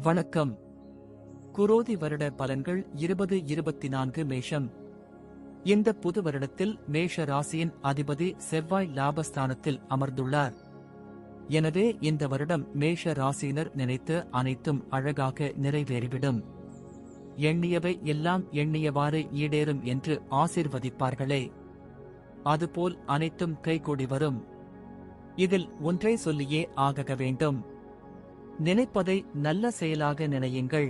வணக்கம். குரோதி வருட பலன்கள் 2024 மேஷம். இந்த புது வருடத்தில் மேஷ ராசியின் அதிபதி செவ்வாய் லாபஸ்தானத்தில் அமர்ந்துள்ளார். எனவே இந்த வருடம் மேஷ ராசியினர் நினைத்து அனைத்தும் அழகாக நிறைவேறிவிடும். எண்ணியவை எல்லாம் எண்ணியவாறு ஈடேறும் என்று ஆசீர்வதிப்பார்களே, அதுபோல் அனைத்தும் கைகூடி வரும். இதில் ஒன்றை சொல்லியே ஆக வேண்டும். நினைப்பதை நல்ல செயலாக நினையுங்கள்.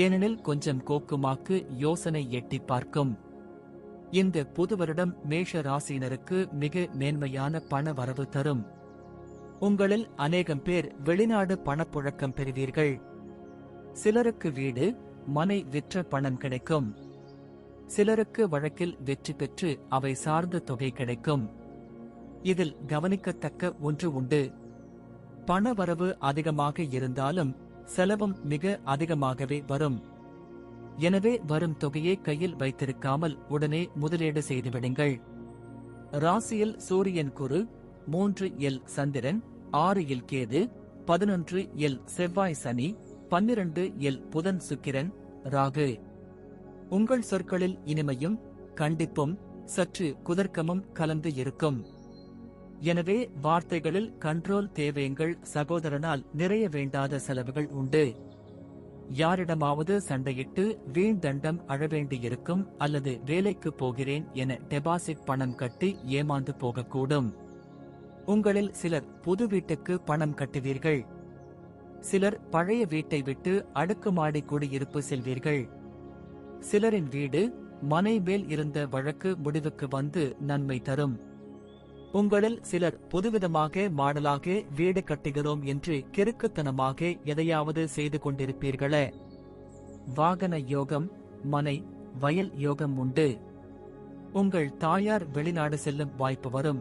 ஏனெனில் கொஞ்சம் கோக்குமாக்கு யோசனை எட்டி பார்க்கும். இந்த புது வருடம் மேஷ ராசியினருக்கு மிக மேன்மையான பண வரவு தரும். உங்களில் அநேகம் பேர் வெளிநாடு பணப்புழக்கம் பெறுவீர்கள். சிலருக்கு வீடு மனை விற்ற பணம் கிடைக்கும். சிலருக்கு வழக்கில் வெற்றி பெற்று அவை சார்ந்த தொகை கிடைக்கும். இதில் கவனிக்கத்தக்க ஒன்று உண்டு. பண வரவு அதிகமாக இருந்தாலும் செலவும் மிக அதிகமாகவே வரும். எனவே வரும் தொகையை கையில் வைத்திருக்காமல் உடனே முதலீடு செய்துவிடுங்கள். ராசியில் சூரியன் குரு, 3 இல் சந்திரன், 6 இல் கேது, 11 இல் செவ்வாய் சனி, 12 இல் புதன் சுக்கிரன், ராகு. உங்கள் சொற்களில் இனிமையும் கண்டிப்பும் சற்று குதர்க்கமும் கலந்து இருக்கும். எனவே வார்த்தைகளில் கண்ட்ரோல் தேவையுங்கள். சகோதரனால் நிறைய வேண்டாத செலவுகள் உண்டு. யாரிடமாவது சண்டையிட்டு வீண் தண்டம் அழவேண்டியிருக்கும். அல்லது வேலைக்கு போகிறேன் என டெபாசிட் பணம் கட்டி ஏமாந்து போகக்கூடும். உங்களில் சிலர் புது வீட்டுக்கு பணம் கட்டுவீர்கள். சிலர் பழைய வீட்டை விட்டு அடுக்குமாடி குடியிருப்பு செல்வீர்கள். சிலரின் வீடு மனை மேல் இருந்த வழக்கு முடிவுக்கு வந்து நன்மை தரும். உங்களில் சிலர் புதுவிதமாக மாடலாக வீடு கட்டுகிறோம் என்று கிறுக்குத்தனமாக எதையாவது செய்து கொண்டிருப்பீர்களே. வாகன யோகம், மனை, வயல் யோகம் உண்டு. உங்கள் தாயார் வெளிநாடு செல்லும் வாய்ப்பு வரும்.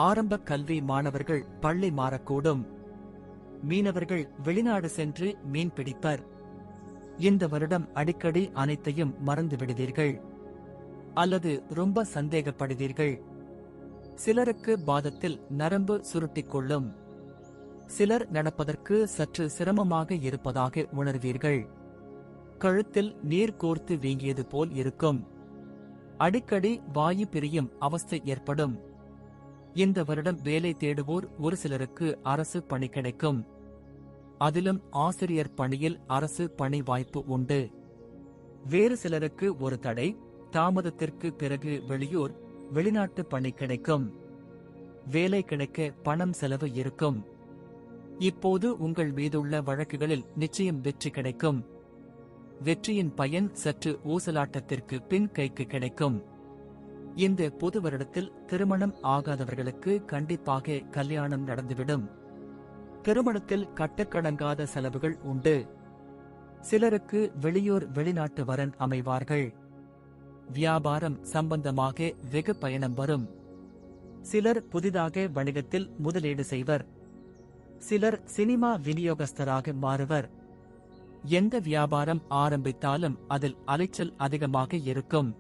ஆரம்ப கல்வி மாணவர்கள் பள்ளி மாறக்கூடும். மீனவர்கள் வெளிநாடு சென்று மீன் பிடிப்பர். இந்த வருடம் அடிக்கடி அனைத்தையும் மறந்து விடுவீர்கள். அல்லது ரொம்ப சந்தேகப்படுவீர்கள். சிலருக்கு பாதத்தில் நரம்பு சுருட்டிக் கொள்ளும். சிலர் நடப்பதற்கு சற்று சிரமமாக இருப்பதாக உணர்வீர்கள். கழுத்தில் நீர் கோர்த்து வீங்கியது போல் இருக்கும். அடிக்கடி வாயு பிரியும் அவஸ்தை ஏற்படும். இந்த வருடம் வேலை தேடுவோர் ஒரு சிலருக்கு அரசு பணி கிடைக்கும். அதிலும் ஆசிரியர் பணியில் அரசு பணி வாய்ப்பு உண்டு. வேறு சிலருக்கு ஒரு தடை தாமதத்திற்கு பிறகு வெளியூர் வெளிநாட்டு பணி கிடைக்கும். வேலை கிடைக்க பணம் செலவு இருக்கும். இப்போது உங்கள் மீதுள்ள வழக்குகளில் நிச்சயம் வெற்றி கிடைக்கும். வெற்றியின் பயன் சற்று ஊசலாட்டத்திற்கு பின் கைக்கு கிடைக்கும். இந்த புது வருடத்தில் திருமணம் ஆகாதவர்களுக்கு கண்டிப்பாக கல்யாணம் நடந்துவிடும். திருமணத்தில் கட்டுக்கடங்காத செலவுகள் உண்டு. சிலருக்கு வெளியூர் வெளிநாட்டு வரன் அமைவார்கள். வியாபாரம் சம்பந்தமாக வெகு பயணம் வரும். சிலர் புதிதாக வணிகத்தில் முதலீடு செய்வர். சிலர் சினிமா விநியோகஸ்தராக மாறுவர். எந்த வியாபாரம் ஆரம்பித்தாலும் அதில் அலைச்சல் அதிகமாக இருக்கும்.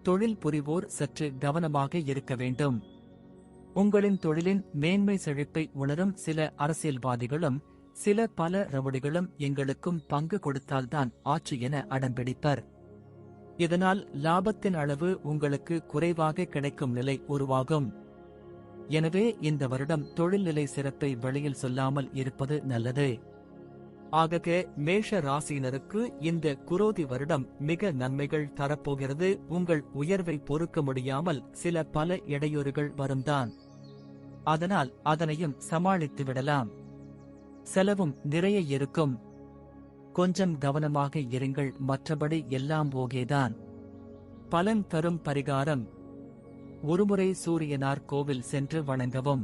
தொழில் புரிவோர் சற்று கவனமாக இருக்க வேண்டும். உங்களின் தொழிலின் மேன்மை செழிப்பை உணரும் சில அரசியல்வாதிகளும் சில பல ரவுடிகளும் எங்களுக்கும் பங்கு கொடுத்தால்தான் ஆட்சி என அடம்பிடிப்பர். இதனால் லாபத்தின் அளவு உங்களுக்கு குறைவாக கிடைக்கும் நிலை உருவாகும். எனவே இந்த வருடம் தொழில்நிலை சிறப்பை வெளியில் சொல்லாமல் இருப்பது நல்லது. ஆக மேஷ ராசியினருக்கு இந்த குரோதி வருடம் மிக நன்மைகள் தரப்போகிறது. உங்கள் உயர்வை பொறுக்க முடியாமல் சில பல இடையூறுகள் வரும்தான். அதனால் அதனையும் சமாளித்து விடலாம். செலவும் நிறைய இருக்கும். கொஞ்சம் கவனமாக இருங்கள். மற்றபடி எல்லாம் ஓகேதான். பலன் தரும் பரிகாரம்: ஒருமுறை சூரியனார் கோவில் சென்று வணங்கவும்.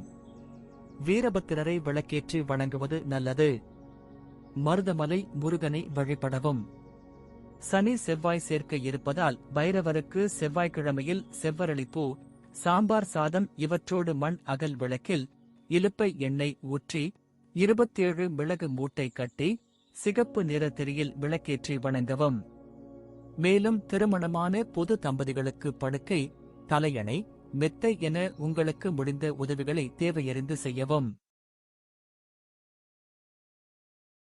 வீரபத்திரரை விளக்கேற்றி வணங்குவது நல்லது. மருதமலை முருகனை வழிபடவும். சனி செவ்வாய் சேர்க்கை இருப்பதால் பைரவருக்கு செவ்வாய்க்கிழமையில் செவ்வரளிப்பூ, சாம்பார் சாதம் இவற்றோடு மண் அகல் விளக்கில் இலுப்பை எண்ணெய் ஊற்றி 27 மிளகு மூட்டை கட்டி சிகப்பு நிற திரியில் விளக்கேற்றி வணங்கவும். மேலும் திருமணமான பொது தம்பதிகளுக்கு படுக்கை, தலையணை, மெத்தை என உங்களுக்கு முடிந்த உதவிகளை தேவையறிந்து செய்யவும்.